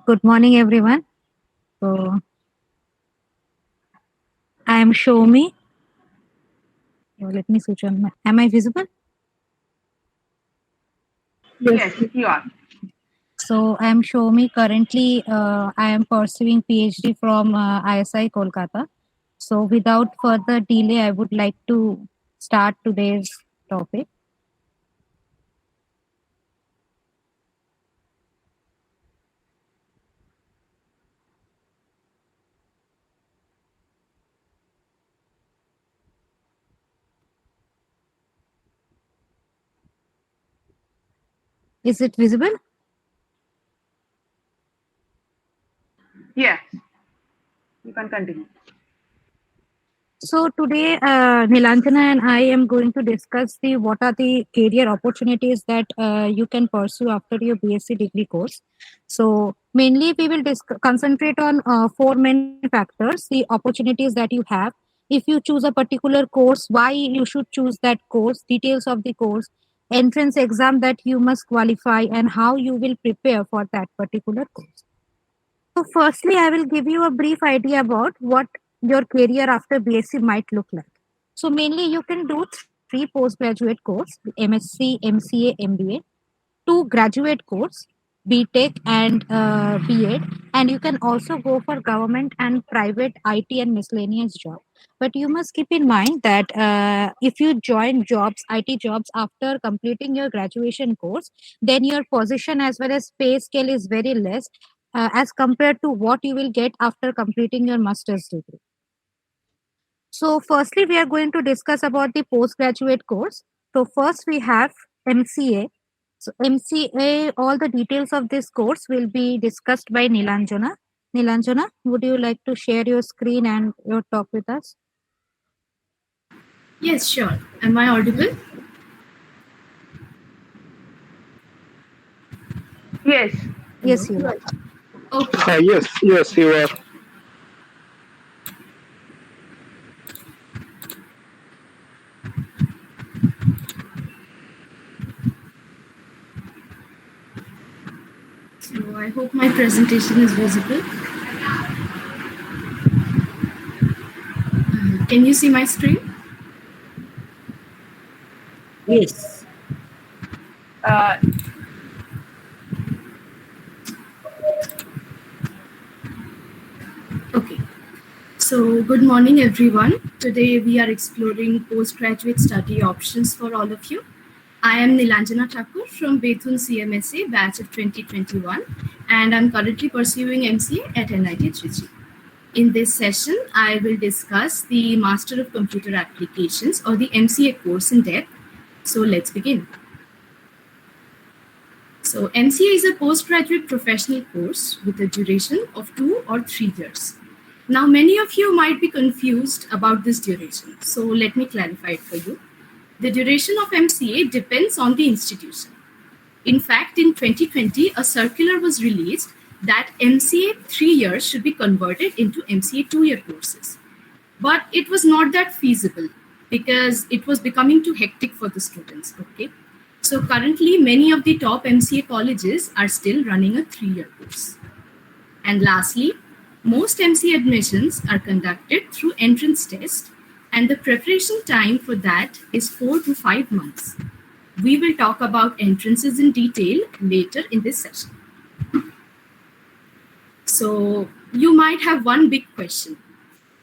Good morning, everyone. So, I am Soumi. Let me switch on. Am I visible? Yes, you are. So, I am Soumi. Currently, I am pursuing PhD from ISI Kolkata. So, without further delay, I would like to start today's topic. Is it visible? Yes, you can continue. So today, Nilanjana and I am going to discuss what are the career opportunities that you can pursue after your BSc degree course. So mainly we will concentrate on four main factors: the opportunities that you have, if you choose a particular course, why you should choose that course, details of the course, entrance exam that you must qualify, and how you will prepare for that particular course. So, firstly, I will give you a brief idea about what your career after BSc might look like. So, mainly you can do three postgraduate course: MSc, MCA, MBA, two graduate course, BTech and B.Ed, and you can also go for government and private IT and miscellaneous job. But you must keep in mind that if you join jobs, IT jobs after completing your graduation course, then your position as well as pay scale is very less as compared to what you will get after completing your master's degree. So, firstly, we are going to discuss about the postgraduate course. So, first we have MCA. So, MCA, all the details of this course will be discussed by Nilanjana. Nilanjana, would you like to share your screen and your talk with us? Yes, sure. Am I audible? Yes. Yes, you are. Okay. Yes, you are. So I hope my presentation is visible. Can you see my screen? Yes. Uh, Okay. So good morning, everyone. Today we are exploring postgraduate study options for all of you. I am Nilanjana Thakur from Bethune CMSA batch of 2021, and I'm currently pursuing MCA at NIT Trichy. In this session, I will discuss the Master of Computer Applications or the MCA course in depth. So let's begin. So MCA is a postgraduate professional course with a duration of 2 or 3 years. Now, many of you might be confused about this duration. So let me clarify it for you. The duration of MCA depends on the institution. In fact, in 2020, a circular was released that MCA 3 years should be converted into MCA 2-year courses. But it was not that feasible because it was becoming too hectic for the students. Okay. So currently, many of the top MCA colleges are still running a 3-year course. And lastly, most MCA admissions are conducted through entrance test, and the preparation time for that is 4 to 5 months. We will talk about entrances in detail later in this session. So you might have one big question.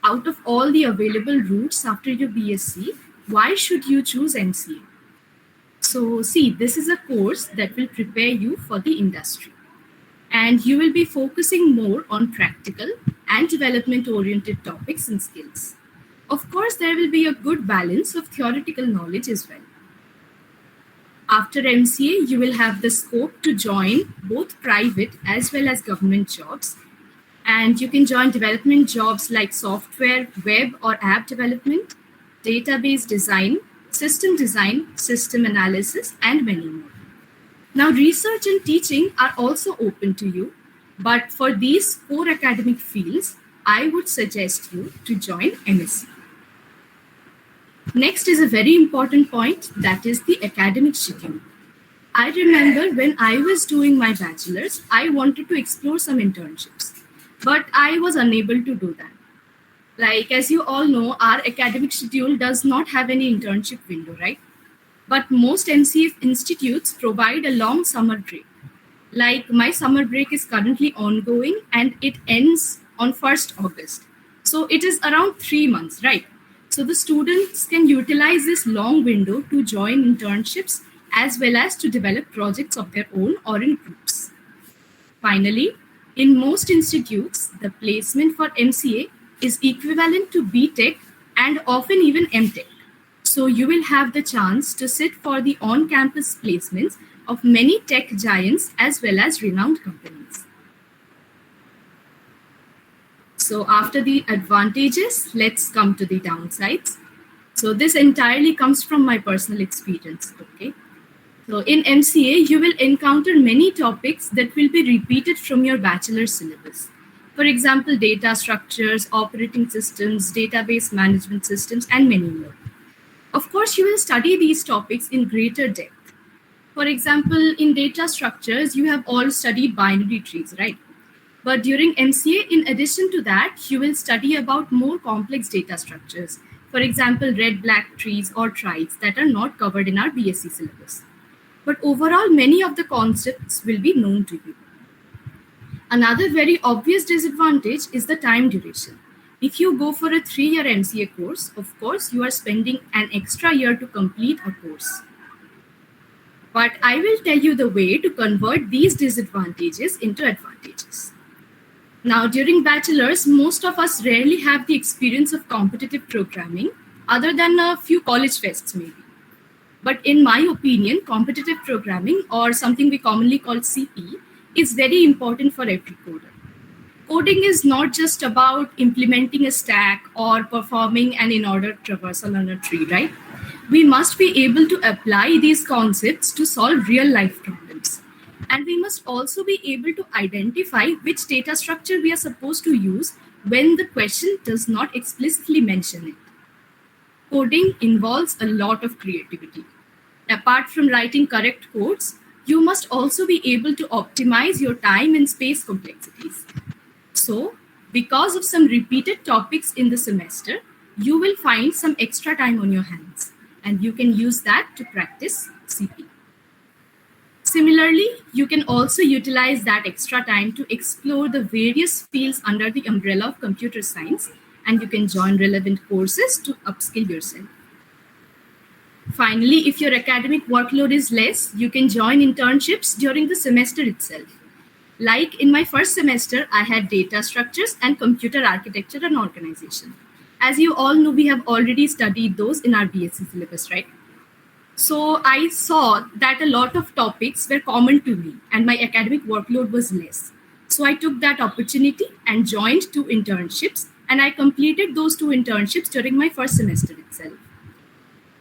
Out of all the available routes after your BSc, why should you choose MCA? So see, this is a course that will prepare you for the industry. And you will be focusing more on practical and development-oriented topics and skills. Of course, there will be a good balance of theoretical knowledge as well. After MCA, you will have the scope to join both private as well as government jobs. And you can join development jobs like software, web or app development, database design, system analysis, and many more. Now, research and teaching are also open to you, but for these 4 academic fields, I would suggest you to join M.Sc. Next is a very important point, that is the academic schedule. I remember when I was doing my bachelor's, I wanted to explore some internships, but I was unable to do that. Like, as you all know, our academic schedule does not have any internship window, right? But most MCA institutes provide a long summer break. Like, my summer break is currently ongoing and it ends on 1st August. So it is around 3 months, right? So the students can utilize this long window to join internships as well as to develop projects of their own or in groups. Finally, in most institutes, the placement for MCA is equivalent to BTech and often even MTech. So you will have the chance to sit for the on-campus placements of many tech giants as well as renowned companies. So after the advantages, let's come to the downsides. So this entirely comes from my personal experience, okay? So in MCA, you will encounter many topics that will be repeated from your bachelor's syllabus. For example, data structures, operating systems, database management systems, and many more. Of course, you will study these topics in greater depth. For example, in data structures, you have all studied binary trees, right? But during MCA, in addition to that, you will study about more complex data structures. For example, red-black trees or triads that are not covered in our BSc syllabus. But overall, many of the concepts will be known to you. Another very obvious disadvantage is the time duration. If you go for a 3-year MCA course, of course, you are spending an extra year to complete a course. But I will tell you the way to convert these disadvantages into advantages. Now, during bachelor's, most of us rarely have the experience of competitive programming, other than a few college fests maybe. But in my opinion, competitive programming, or something we commonly call CP, is very important for every coder. Coding is not just about implementing a stack or performing an in-order traversal on a tree, right? We must be able to apply these concepts to solve real-life problems. And we must also be able to identify which data structure we are supposed to use when the question does not explicitly mention it. Coding involves a lot of creativity. Apart from writing correct codes, you must also be able to optimize your time and space complexities. So, because of some repeated topics in the semester, you will find some extra time on your hands, and you can use that to practice CP. Similarly, you can also utilize that extra time to explore the various fields under the umbrella of computer science, and you can join relevant courses to upskill yourself. Finally, if your academic workload is less, you can join internships during the semester itself. Like in my first semester, I had data structures and computer architecture and organization. As you all know, we have already studied those in our BSc syllabus, right? So I saw that a lot of topics were common to me and my academic workload was less. So I took that opportunity and joined 2 internships, and I completed those 2 internships during my first semester itself.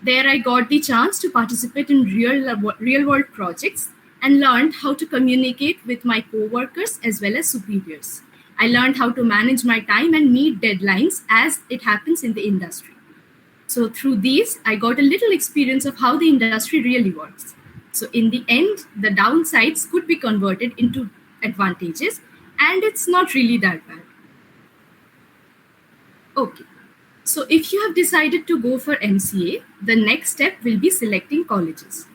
There I got the chance to participate in real world projects and learned how to communicate with my co-workers as well as superiors. I learned how to manage my time and meet deadlines as it happens in the industry. So through these, I got a little experience of how the industry really works. So in the end, the downsides could be converted into advantages, and it's not really that bad. Okay. So if you have decided to go for MCA, the next step will be selecting colleges.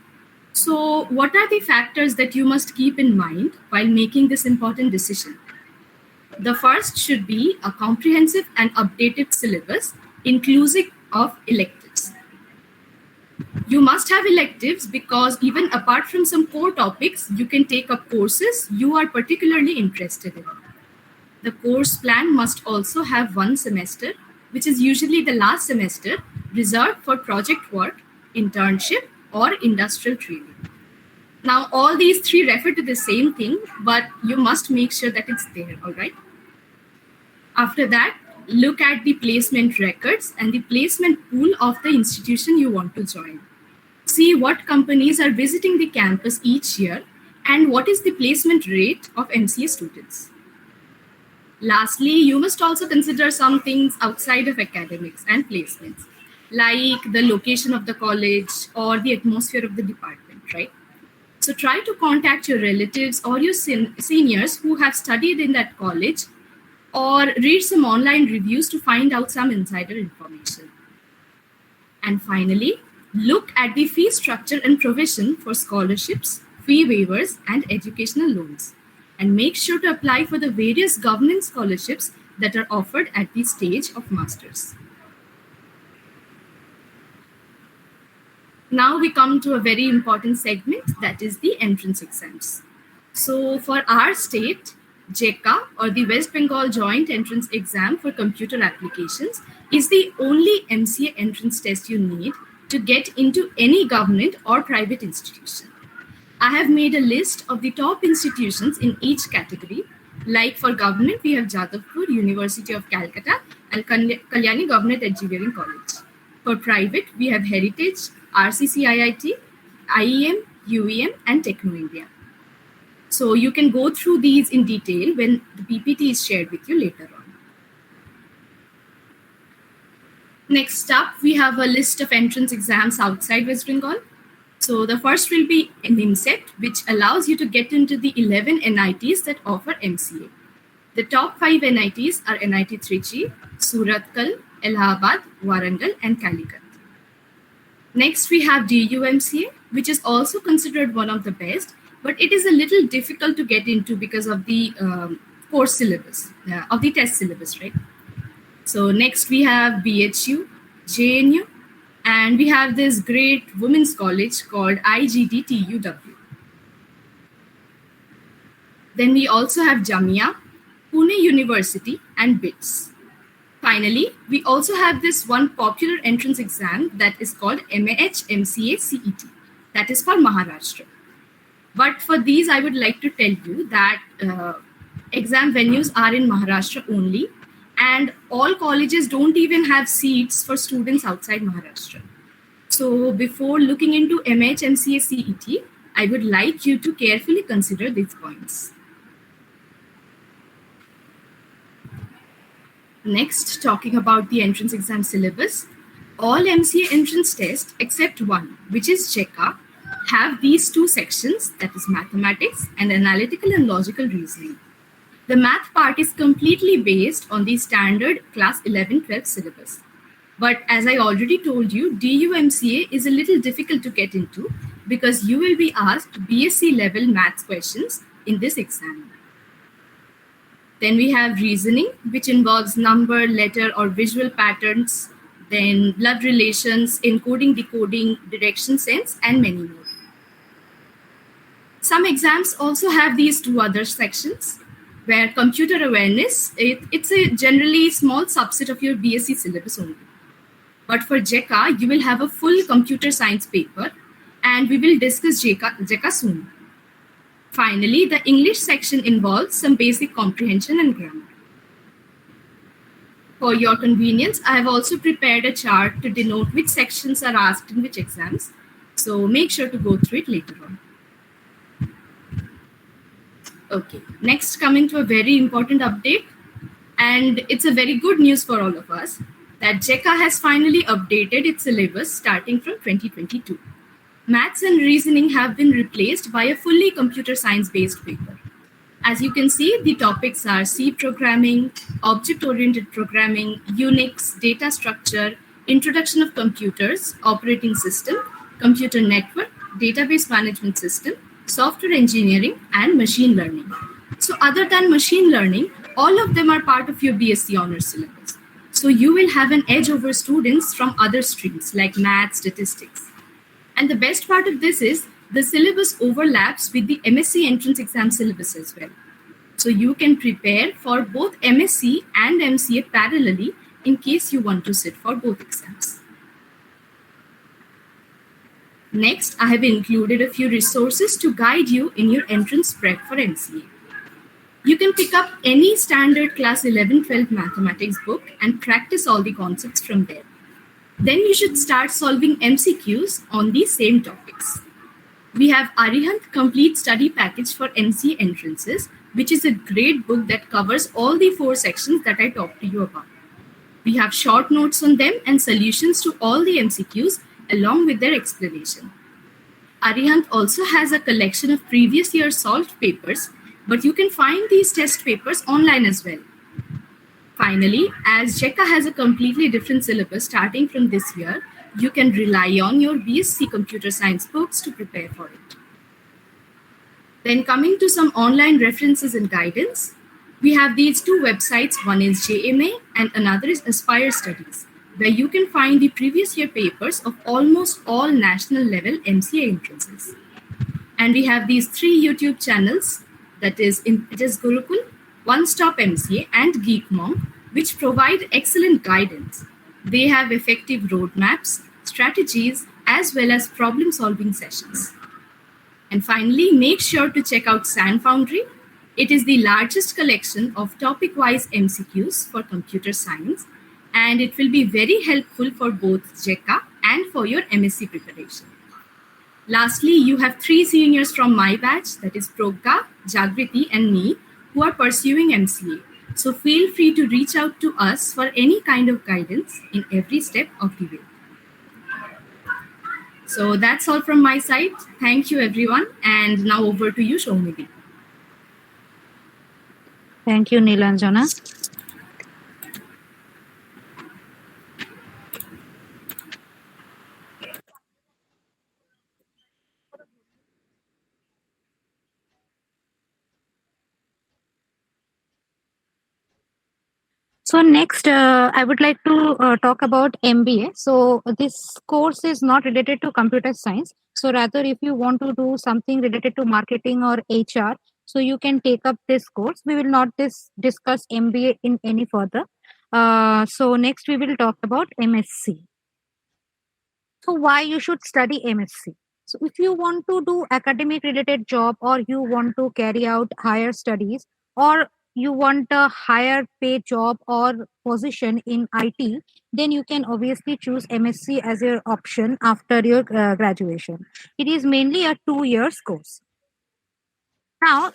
So what are the factors that you must keep in mind while making this important decision? The first should be a comprehensive and updated syllabus, inclusive of electives. You must have electives because even apart from some core topics, you can take up courses you are particularly interested in. The course plan must also have 1 semester, which is usually the last semester, reserved for project work, internship, or industrial training. Now, all these 3 refer to the same thing, but you must make sure that it's there, all right? After that, look at the placement records and the placement pool of the institution you want to join. See what companies are visiting the campus each year and what is the placement rate of MCA students. Lastly, you must also consider some things outside of academics and placements, like the location of the college or the atmosphere of the department, right? So try to contact your relatives or your seniors who have studied in that college, or read some online reviews to find out some insider information. And finally, look at the fee structure and provision for scholarships, fee waivers, and educational loans. And make sure to apply for the various government scholarships that are offered at the stage of masters. Now we come to a very important segment, that is the entrance exams. So for our state, JECA, or the West Bengal Joint Entrance Exam for Computer Applications, is the only MCA entrance test you need to get into any government or private institution. I have made a list of the top institutions in each category. Like for government, we have Jadavpur, University of Calcutta, and Kalyani Government Engineering College. For private, we have Heritage, RCCIIT, IEM, UEM, and Techno India. So you can go through these in detail when the PPT is shared with you later on. Next up, we have a list of entrance exams outside West Bengal. So the first will be NIMSET, which allows you to get into the 11 NITs that offer MCA. The top 5 NITs are NIT Trichy, Surathkal, Allahabad, Warangal, and Calicut. Next, we have DUMCA, which is also considered one of the best, but it is a little difficult to get into because of the course syllabus, of the test syllabus, right? So next we have BHU, JNU, and we have this great women's college called IGDTUW. Then we also have Jamia, Pune University, and BITS. Finally, we also have this one popular entrance exam that is called MCA CET, that is for Maharashtra. But for these, I would like to tell you that exam venues are in Maharashtra only, and all colleges don't even have seats for students outside Maharashtra. So before looking into MCA CET, I would like you to carefully consider these points. Next, talking about the entrance exam syllabus, all MCA entrance tests except one, which is JECA, have these two sections, that is mathematics and analytical and logical reasoning. The math part is completely based on the standard class 11-12 syllabus. But as I already told you, DUMCA is a little difficult to get into because you will be asked BSc level maths questions in this exam. Then we have reasoning, which involves number, letter, or visual patterns, then blood relations, encoding, decoding, direction sense, and many more. Some exams also have these two other sections, where computer awareness, it's a generally small subset of your BSc syllabus only. But for JECA, you will have a full computer science paper, and we will discuss JECA soon. Finally, the English section involves some basic comprehension and grammar. For your convenience, I have also prepared a chart to denote which sections are asked in which exams. So make sure to go through it later on. Okay, next coming to a very important update, and it's a very good news for all of us, that JECA has finally updated its syllabus starting from 2022. Maths and reasoning have been replaced by a fully computer science-based paper. As you can see, the topics are C programming, object-oriented programming, Unix, data structure, introduction of computers, operating system, computer network, database management system, software engineering, and machine learning. So other than machine learning, all of them are part of your BSc honors syllabus. So you will have an edge over students from other streams like math, statistics. And the best part of this is the syllabus overlaps with the MSc entrance exam syllabus as well. So you can prepare for both MSc and MCA parallelly in case you want to sit for both exams. Next, I have included a few resources to guide you in your entrance prep for MCA. You can pick up any standard class 11-12 mathematics book and practice all the concepts from there. Then you should start solving MCQs on these same topics. We have Arihant Complete Study Package for MCA entrances, which is a great book that covers all the 4 sections that I talked to you about. We have short notes on them and solutions to all the MCQs along with their explanation. Arihant also has a collection of previous year solved papers, but you can find these test papers online as well. Finally, as JECA has a completely different syllabus starting from this year, you can rely on your B.Sc computer science books to prepare for it. Then coming to some online references and guidance, we have these two websites. One is JMA and another is Aspire Studies, where you can find the previous year papers of almost all national level MCA entrances. And we have these three YouTube channels, it is Gurukul, One Stop MCA and Geek Monk, which provide excellent guidance. They have effective roadmaps, strategies, as well as problem solving sessions. And finally, make sure to check out Sand Foundry. It is the largest collection of topic-wise MCQs for computer science, and it will be very helpful for both JECA and for your MSc preparation. Lastly, you have three seniors from my batch, that is Progga, Jagriti, and me, who are pursuing MCA. So feel free to reach out to us for any kind of guidance in every step of the way. So that's all from my side. Thank you, everyone. And now over to you, Soumi. Thank you, Nilanjana. So next, I would like to talk about MBA. So this course is not related to computer science. So rather, if you want to do something related to marketing or HR, so you can take up this course. We will not discuss MBA in any further. So next, we will talk about MSc. So why you should study MSc? So if you want to do academic related job, or you want to carry out higher studies, or you want a higher pay job or position in IT, then you can obviously choose MSc as your option after your graduation. It is mainly a 2 years course. Now,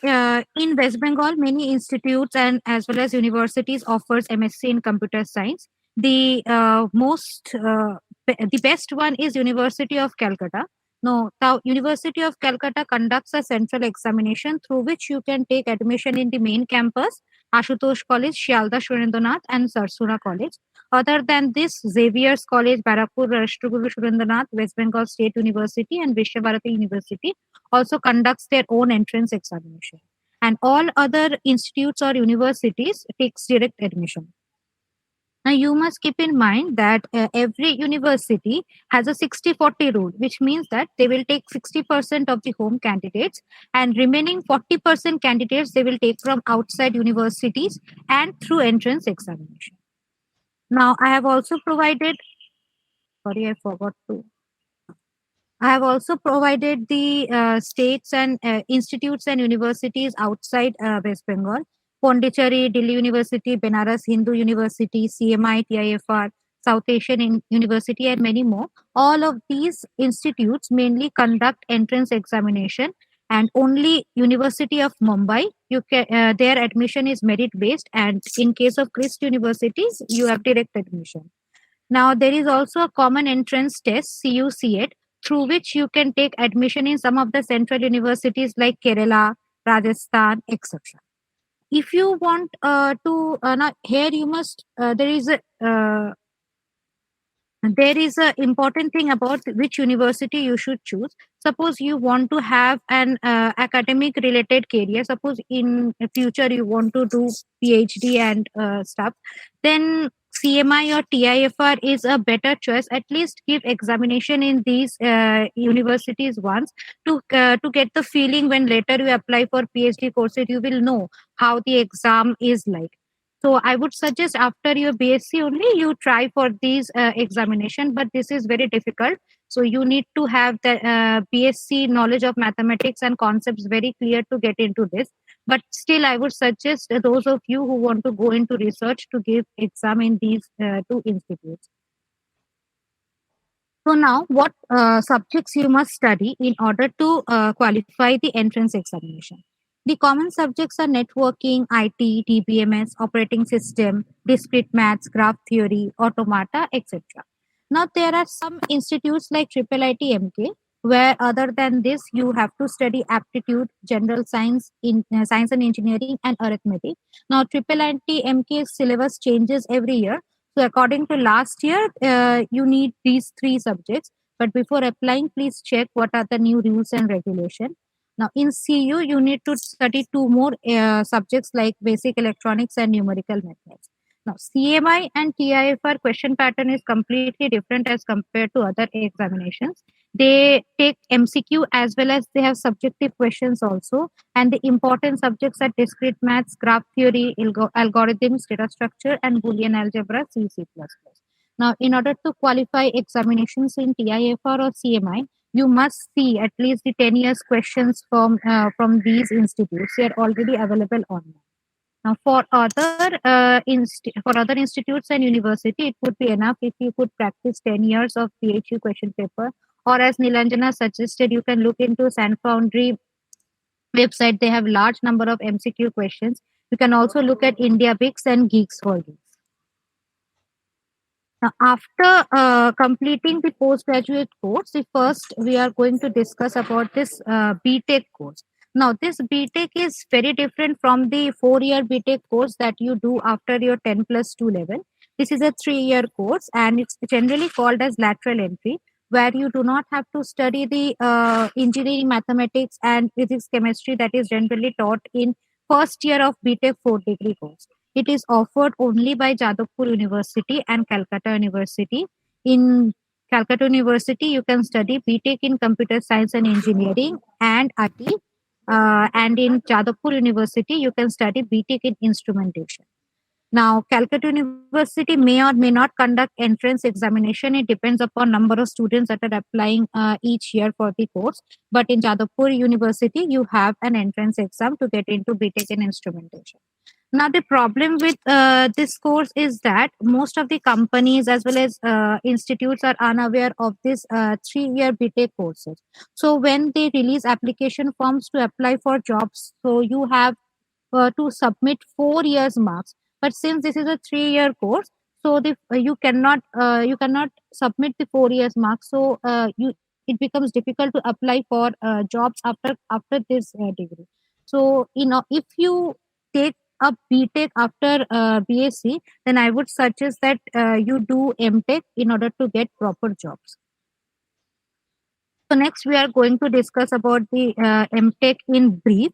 in West Bengal, many institutes and as well as universities offers MSc in computer science. The the best one is University of Calcutta. No, the University of Calcutta conducts a central examination through which you can take admission in the main campus, Ashutosh College, Shialda Surendranath, and Sarsura College. Other than this, Xavier's College, Barakpur, Rashtraguru Surendranath, West Bengal State University, and Vishwabharati University also conducts their own entrance examination, and all other institutes or universities takes direct admission. Now you must keep in mind that every university has a 60-40 rule, which means that they will take 60% of the home candidates, and remaining 40% candidates they will take from outside universities and through entrance examination. Now I have also provided, sorry, I forgot to. I have also provided the states and institutes and universities outside West Bengal: Pondicherry, Delhi University, Benares Hindu University, CMI, TIFR, South Asian University, and many more. All of these institutes mainly conduct entrance examination, and only University of Mumbai, their admission is merit based, and in case of Christ universities, you have direct admission. Now, there is also a common entrance test, CUCET, through which you can take admission in some of the central universities like Kerala, Rajasthan, etc. If you want now here you must, there is a important thing about which university you should choose. Suppose you want to have an academic related career, suppose in future you want to do PhD and stuff, then CMI or TIFR is a better choice. At least give examination in these universities once to get the feeling. When later you apply for PhD courses, you will know how the exam is like. So I would suggest after your BSc only you try for these examination, but this is very difficult. So you need to have the BSc knowledge of mathematics and concepts very clear to get into this. But still, I would suggest those of you who want to go into research to give exam in these two institutes. So now, what subjects you must study in order to qualify the entrance examination? The common subjects are networking, IT, DBMS, operating system, discrete maths, graph theory, automata, etc. Now, there are some institutes like Triple IT MK where other than this you have to study aptitude, general science, in science and engineering, and arithmetic. Now triple INT MK syllabus changes every year, so according to last year you need these three subjects, but before applying please check what are the new rules and regulation. Now in CU you need to study two more subjects like basic electronics and numerical methods. Now, CMI and TIFR question pattern is completely different as compared to other examinations. They take MCQ as well as they have subjective questions also. And the important subjects are discrete maths, graph theory, algorithms, data structure, and Boolean algebra, C, C++. Now, in order to qualify examinations in TIFR or CMI, you must see at least the 10 years questions from these institutes. They are already available online. Now, for other institutes and university, it would be enough if you could practice 10 years of PhD question paper. Or as Nilanjana suggested, you can look into Sand Foundry website. They have large number of MCQ questions. You can also look at India Bix and Geeks for Geeks. Now, after completing the postgraduate course, the first we are going to discuss about this BTech course. Now, this BTech is very different from the 4-year BTech course that you do after your 10 plus 2 level. This is a 3-year course and it's generally called as lateral entry, where you do not have to study the engineering, mathematics, and physics, chemistry that is generally taught in first year of BTech 4-degree course. It is offered only by Jadavpur University and Calcutta University. In Calcutta University, you can study BTech in Computer Science and Engineering and IT. And in Jadavpur University, you can study BTech in Instrumentation. Now, Calcutta University may or may not conduct entrance examination. It depends upon number of students that are applying each year for the course. But in Jadavpur University, you have an entrance exam to get into BTech in Instrumentation. Now, the problem with this course is that most of the companies as well as institutes are unaware of this 3-year BTech courses. So, when they release application forms to apply for jobs, so you have to submit 4 years marks. But since this is a 3-year course, so you cannot submit the 4 years marks. So it becomes difficult to apply for jobs after this degree. So if you take up BTech after BSc, then I would suggest that you do MTech in order to get proper jobs. So next we are going to discuss about the MTech in brief.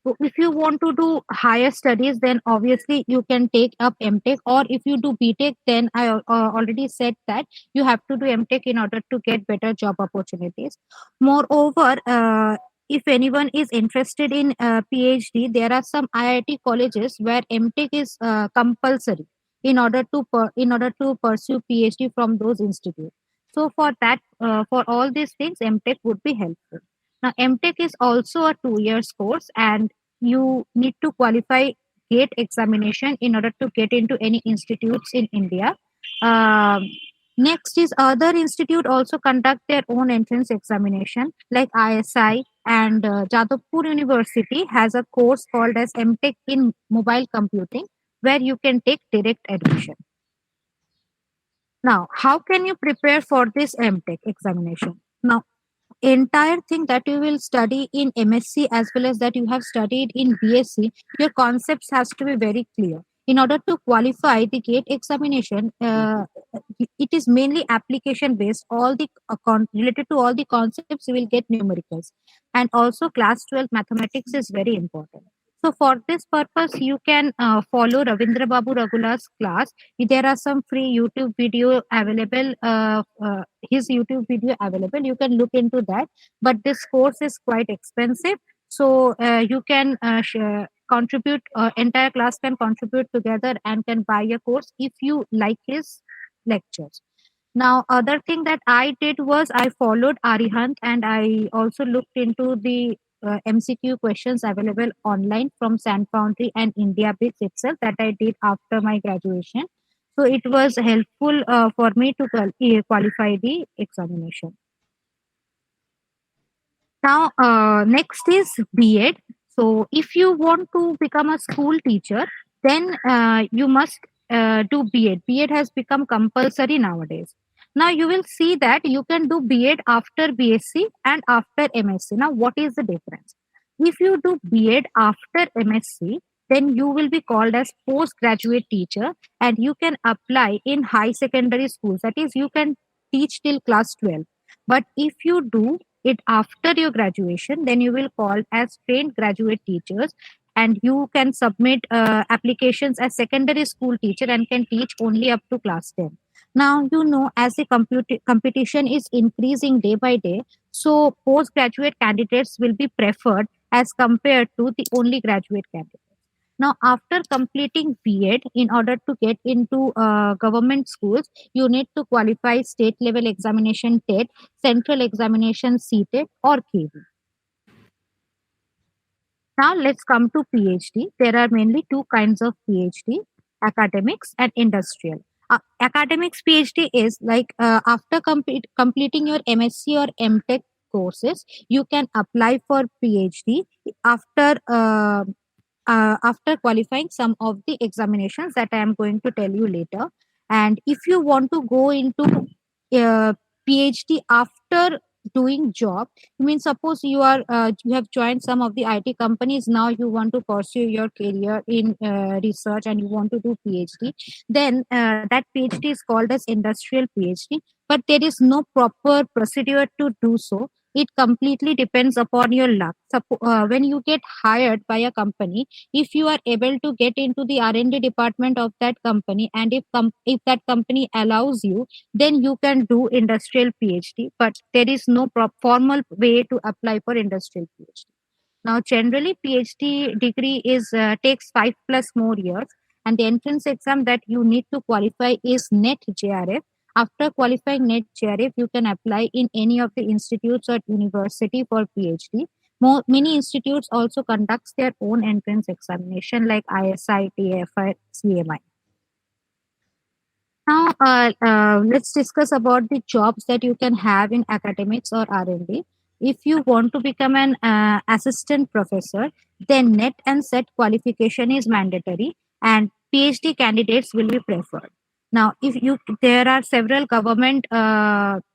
So if you want to do higher studies, then obviously you can take up MTech, or if you do BTech, then I already said that you have to do MTech in order to get better job opportunities. Moreover, if anyone is interested in PhD, there are some IIT colleges where MTech is compulsory in order to pursue PhD from those institutes. So for that, for all these things, MTech would be helpful. Now, MTech is also a 2 years course, and you need to qualify GATE examination in order to get into any institutes in India. Um, Next is other institute also conduct their own entrance examination, like ISI, and Jadavpur University has a course called as MTech in Mobile Computing, where you can take direct admission. Now, how can you prepare for this MTech examination? Now, entire thing that you will study in MSc as well as that you have studied in BSc, your concepts has to be very clear. In order to qualify the GATE examination, it is mainly application based. All the related to all the concepts, you will get numericals, and also class 12 mathematics is very important. So for this purpose, you can follow Ravindra Babu Ragula's class. There are some free YouTube video available. His YouTube video available. You can look into that. But this course is quite expensive, so you can contribute. Entire class can contribute together and can buy a course if you like his lectures. Now, other thing that I did was I followed Arihant, and I also looked into the MCQ questions available online from Sand Foundry and India Bix itself that I did after my graduation. So it was helpful for me to qualify the examination. Now, next is B.Ed. So if you want to become a school teacher, then you must do B.Ed. B.Ed has become compulsory nowadays. Now you will see that you can do B.Ed after B.Sc and after M.Sc. Now what is the difference? If you do B.Ed after M.Sc, then you will be called as postgraduate teacher, and you can apply in high secondary schools. That is, you can teach till class 12. But if you do it after your graduation, then you will call as trained graduate teachers, and you can submit applications as secondary school teacher and can teach only up to class 10. Now, as the competition is increasing day by day, so postgraduate candidates will be preferred as compared to the only graduate candidates. Now, after completing B.Ed, in order to get into government schools, you need to qualify state level examination TET, central examination CTET, or KV. Now, let's come to PhD. There are mainly two kinds of PhD: academics and industrial. Academics PhD is like after completing your MSc or MTech courses, you can apply for PhD after after qualifying some of the examinations that I am going to tell you later. And if you want to go into PhD after doing job, I mean, suppose you have joined some of the IT companies. Now you want to pursue your career in research and you want to do PhD. Then that PhD is called as industrial PhD. But there is no proper procedure to do so. It completely depends upon your luck. When you get hired by a company, if you are able to get into the R&D department of that company, and if that company allows you, then you can do industrial PhD. But there is no formal way to apply for industrial PhD. Now, generally, PhD degree is takes 5+ more years, and the entrance exam that you need to qualify is NET JRF. After qualifying NET JRF, you can apply in any of the institutes or university for PhD. Many institutes also conducts their own entrance examination like ISI, TFI, CMI. Now, let's discuss about the jobs that you can have in academics or R&D. If you want to become an assistant professor, then NET and SET qualification is mandatory, and PhD candidates will be preferred. Now, there are several government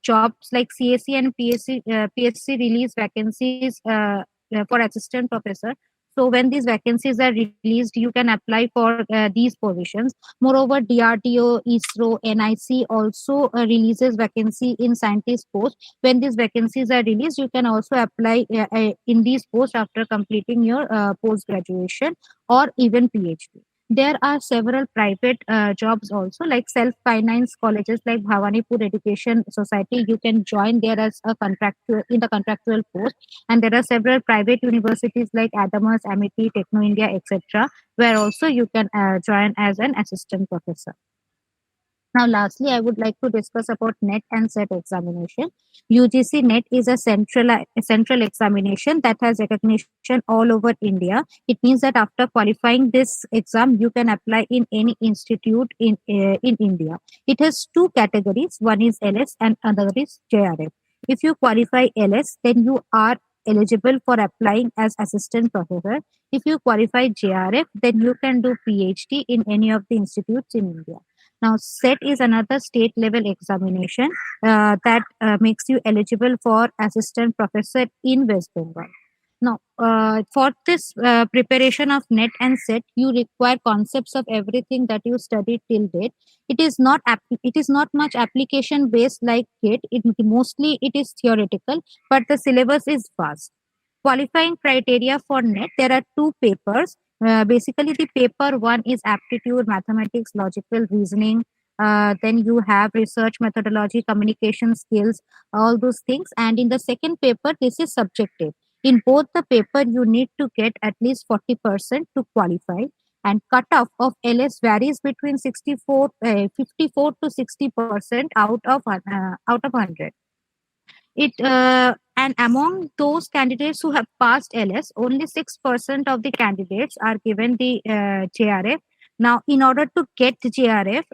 jobs like CAC and PSC release vacancies for assistant professor. So when these vacancies are released, you can apply for these positions. Moreover, DRDO, ISRO, NIC also releases vacancy in scientist post. When these vacancies are released, you can also apply in these posts after completing your post graduation or even PhD. There are several private jobs also, like self-finance colleges like Bhawanipur Education Society. You can join there as a contractual in the contractual post, and there are several private universities like Adamas, Amity, Techno India, etc., where also you can join as an assistant professor. Now, lastly, I would like to discuss about NET and SET examination. UGC NET is a central examination that has recognition all over India. It means that after qualifying this exam, you can apply in any institute in India. It has two categories. One is LS and another is JRF. If you qualify LS, then you are eligible for applying as assistant professor. If you qualify JRF, then you can do PhD in any of the institutes in India. Now, SET is another state level examination that makes you eligible for assistant professor in West Bengal. Now, for this preparation of NET and SET, you require concepts of everything that you studied till date. It is not much application based like GATE. Mostly it is theoretical, but the syllabus is vast. Qualifying criteria for NET, there are two papers. Basically, the paper one is aptitude, mathematics, logical reasoning. Then you have research methodology, communication skills, all those things. And in the second paper, this is subjective. In both the paper, you need to get at least 40% to qualify. And cutoff of LS varies between 54 to 60% out of 100. And among those candidates who have passed LS, only 6% of the candidates are given the JRF. Now, in order to get JRF,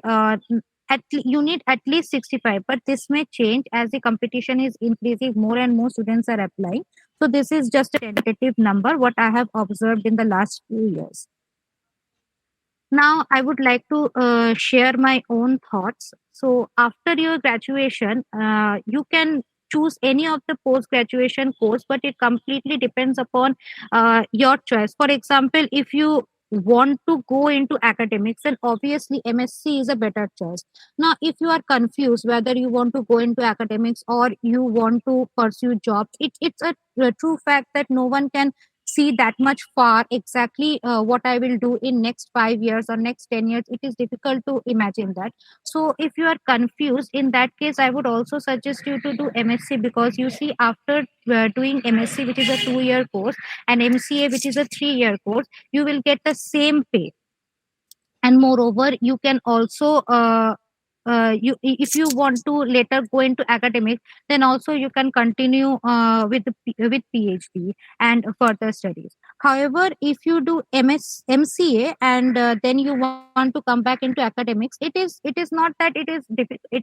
you need at least 65, but this may change as the competition is increasing. More and more students are applying. So this is just a tentative number, what I have observed in the last few years. Now, let's discuss about the examination. UGC NET is a central examination that has recognition all over India. It means that after qualifying this exam, you can apply in any institute in India. It has two categories. One is LS and another is JRF. If you qualify LS, then you are eligible for applying as assistant professor. If you qualify JRF, then you can do PhD in any of the institutes in India. Now, SET is another state level examination Now, I would like to share my own thoughts. So, after your graduation, you can choose any of the post graduation course, but it completely depends upon your choice. For example, if you want to go into academics, then obviously MSc is a better choice. Now, if you are confused whether you want to go into academics or you want to pursue jobs, it's a true fact that no one can see that much far exactly what I will do in next 5 years or next 10 years. It is difficult to imagine that. So if you are confused, in that case I would also suggest you to do MSc, because you see, after doing MSc, which is a 2-year course, and MCA, which is a 3-year course, you will get the same pay. And moreover, you can also you, if you want to later go into academics, then also you can continue with PhD and further studies. However, if you do MCA and then you want to come back into academics, it is not that it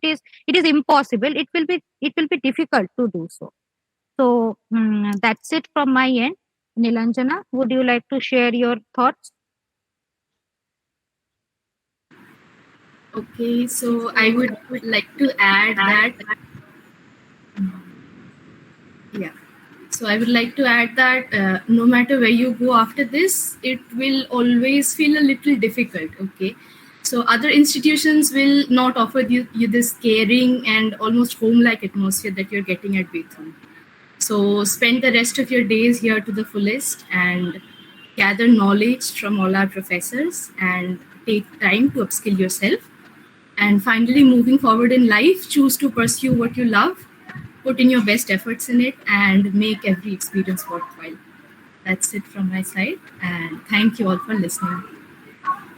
is impossible. It will be difficult to do so. So that's it from my end. Nilanjana, would you like to share your thoughts? Okay, so I would like to add that, yeah. So I would like to add that no matter where you go after this, it will always feel a little difficult. Okay, so other institutions will not offer you this caring and almost home-like atmosphere that you're getting at Bethune. So spend the rest of your days here to the fullest and gather knowledge from all our professors and take time to upskill yourself. And finally, moving forward in life, choose to pursue what you love, put in your best efforts in it, and make every experience worthwhile. That's it from my side. And thank you all for listening.